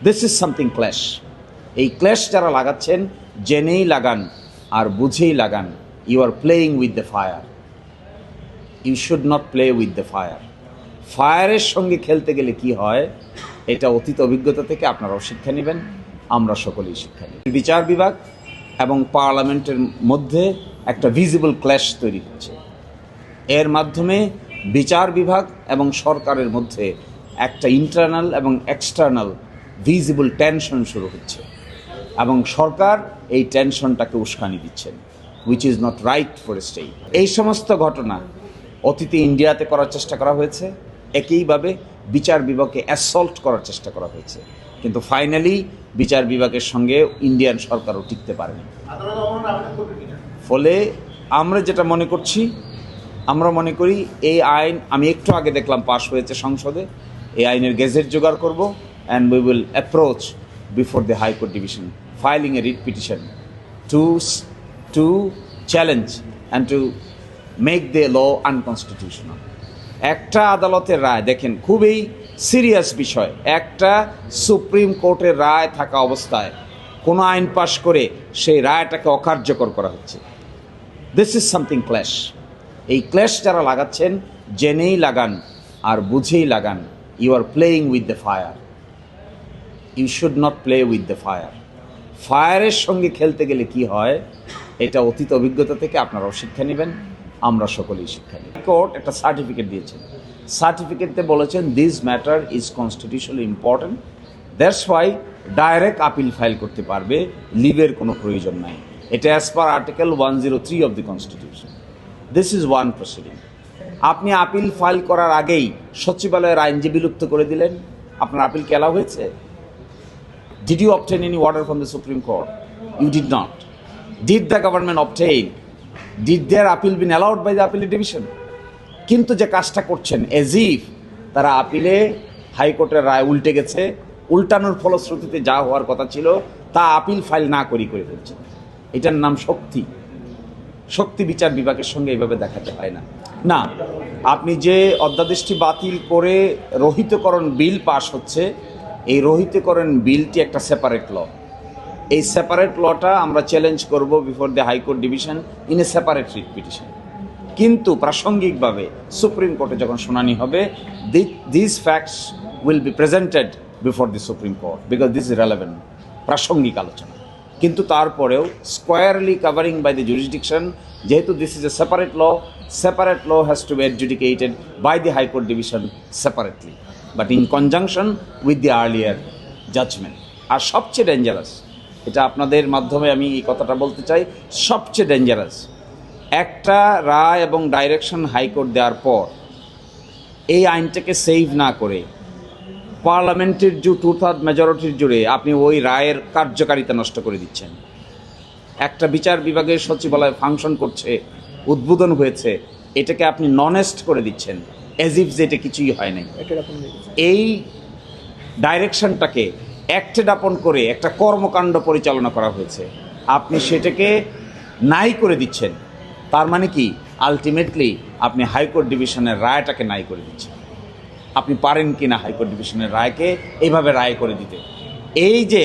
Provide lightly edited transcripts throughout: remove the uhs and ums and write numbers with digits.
This is something clash. এই clash যারা লাগাচ্ছেন, জেনেই লাগান আর বুঝেই লাগান, you are playing with the fire. You should not play with the fire. ফায়ারের সঙ্গে খেলতে গেলে কি হয়, এটা অতীত অভিজ্ঞতা থেকে আপনারাও শিক্ষা নেবেন, আমরা সকলেই শিক্ষা নেব। বিচার বিভাগ এবং পার্লামেন্টের মধ্যে একটা ভিজিবল ক্ল্যাশ তৈরি হচ্ছে। এর মাধ্যমে বিচার বিভাগ এবং সরকারের মধ্যে একটা ইন্টারনাল এবং এক্সটার্নাল ভিজিবল টেনশন শুরু হচ্ছে এবং সরকার এই টেনশনটাকে উস্কানি দিচ্ছেন, which is not right for a state. এই সমস্ত ঘটনা অতীতে ইন্ডিয়াতে করার চেষ্টা করা হয়েছে, একইভাবে বিচার বিভাগকে অ্যাসল্ট করার চেষ্টা করা হয়েছে, কিন্তু ফাইনালি বিচার বিভাগের সঙ্গে ইন্ডিয়ান সরকারও টিকতে পারেনি। ফলে আমরা যেটা মনে করছি, আমরা মনে করি এই আইন, আমি একটু আগে দেখলাম পাশ হয়েছে সংসদে, এই আইনের গেজেট জোগাড় করব and we will approach before the high court division filing a writ petition to challenge and to make the law unconstitutional. একটা আদালতের রায়, দেখেন খুবই সিরিয়াস বিষয়, একটা সুপ্রিম কোর্টের রায় থাকা অবস্থায় কোনো আইন পাশ করে সেই রায়টাকে অকার্যকর করা হচ্ছে। This is something clash. এই ক্ল্যাশ যারা লাগাচ্ছেন, জেনেই লাগান আর বুঝেই লাগান, you are playing with the fire. You should not play with the fire. ফায়ারের সঙ্গে খেলতে গেলে কি হয়, এটা অতীত অভিজ্ঞতা থেকে আপনারাও শিক্ষা নেবেন, আমরা সকলেই শিক্ষা নিই। কোর্ট একটা সার্টিফিকেট দিয়েছেন, সার্টিফিকেটে বলেছেন this matter is constitutionally important, that's why direct appeal file করতে পারবে, লিভের কোনো প্রয়োজন নাই। এটা as per article 103 of the constitution. This is one proceeding. আপনি আপিল ফাইল করার আগেই সচিবালয়ের আইন যে বিলুপ্ত করে দিলেন, আপনার আপিল কি অ্যালাউ হয়েছে? Did you obtain any order from the Supreme Court? You did not. Did the government obtain? Did their appeal been allowed by the appellate division? কিন্তু যে কাজটা করছেন, as if তারা আপিলে হাইকোর্টের রায় উল্টে গেছে, উল্টানোর ফলশ্রুতিতে যা হওয়ার কথা ছিল তা আপিল ফাইল না করে ফেলছে। এটার নাম শক্তি। শক্তি বিচার বিভাগের সঙ্গে এইভাবে দেখাতে হয় না। না, আপনি যে অধ্যাদেশটি বাতিল করে রহিতকরণ বিল পাস হচ্ছে, এই রহিতকরণ বিলটি একটা সেপারেট ল। এই সেপারেট লটা আমরা চ্যালেঞ্জ করব before the high court division in a separate writ petition. কিন্তু প্রাসঙ্গিকভাবে সুপ্রিম কোর্টে যখন শুনানি হবে, this facts will be presented before the supreme court because this is relevant, প্রাসঙ্গিক আলোচনা। কিন্তু তারপরেও squarely covering by the jurisdiction, যেহেতু this is a separate law has to be adjudicated by the high court division separately, but in conjunction with the earlier judgment. আর সবচেয়ে dangerous, এটা আপনাদের মাধ্যমে আমি এই কথাটা বলতে চাই, সবচেয়ে ডেঞ্জারাস, একটা রায় এবং ডাইরেকশন হাইকোর্ট দেওয়ার পর এই আইনটাকে সেভ না করে পার্লামেন্টের যে 2/3 মেজরিটির জুড়ে আপনি ওই রায়ের কার্যকারিতা নষ্ট করে দিচ্ছেন। একটা বিচার বিভাগের সচিবালয় ফাংশন করছে, উদ্বোধন হয়েছে, এটাকে আপনি ননেস্ট করে দিচ্ছেন, এজ ইফ যেটা কিছুই হয় নাই। এই ডাইরেকশনটাকে অ্যাক্টেড আপন করে একটা কর্মকাণ্ড পরিচালনা করা হয়েছে, আপনি সেটাকে নাই করে দিচ্ছেন। তার মানে কি, আলটিমেটলি আপনি হাইকোর্ট ডিভিশনের রায়টাকে নাই করে দিচ্ছেন। আপনি পারেন কি না হাইকোর্ট ডিভিশনের রায়কে এইভাবে রায় করে দিতে? এই যে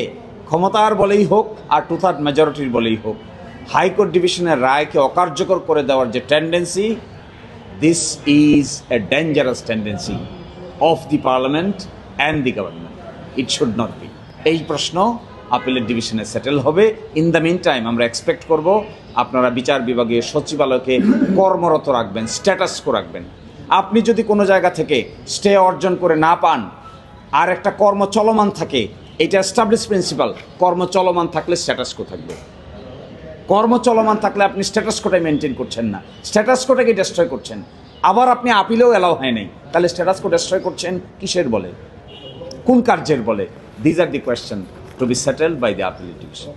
ক্ষমতার বলেই হোক আর 2/3 মেজরিটির বলেই হোক, হাইকোর্ট ডিভিশনের রায়কে অকার্যকর করে দেওয়ার যে tendency, this is a dangerous tendency of the parliament and the government. It should not be. এই প্রশ্ন আপিলের ডিভিশনে সেটেল হবে। ইন দ্য মিন টাইম আমরা এক্সপেক্ট করব আপনারা বিচার বিভাগীয় সচিবালয়কে কর্মরত রাখবেন, স্ট্যাটাস কো রাখবেন। আপনি যদি কোনো জায়গা থেকে স্টে অর্জন করে না পান আর একটা কর্ম চলমান থাকে, এটা এস্টাবলিশ প্রিন্সিপাল, কর্ম চলমান থাকলে স্ট্যাটাস কো থাকবে। কর্ম চলমান থাকলে আপনি স্ট্যাটাস কোটাই মেনটেন করছেন না, স্ট্যাটাস কোটাকে ডেস্ট্রয় করছেন। আবার আপনি আপিলেও অ্যালাউ হয় নাই, তাহলে স্ট্যাটাস কো ডেস্ট্রয় করছেন কিসের বলে, কোন কার্যের বলে? These are the question to be settled by the appellate division.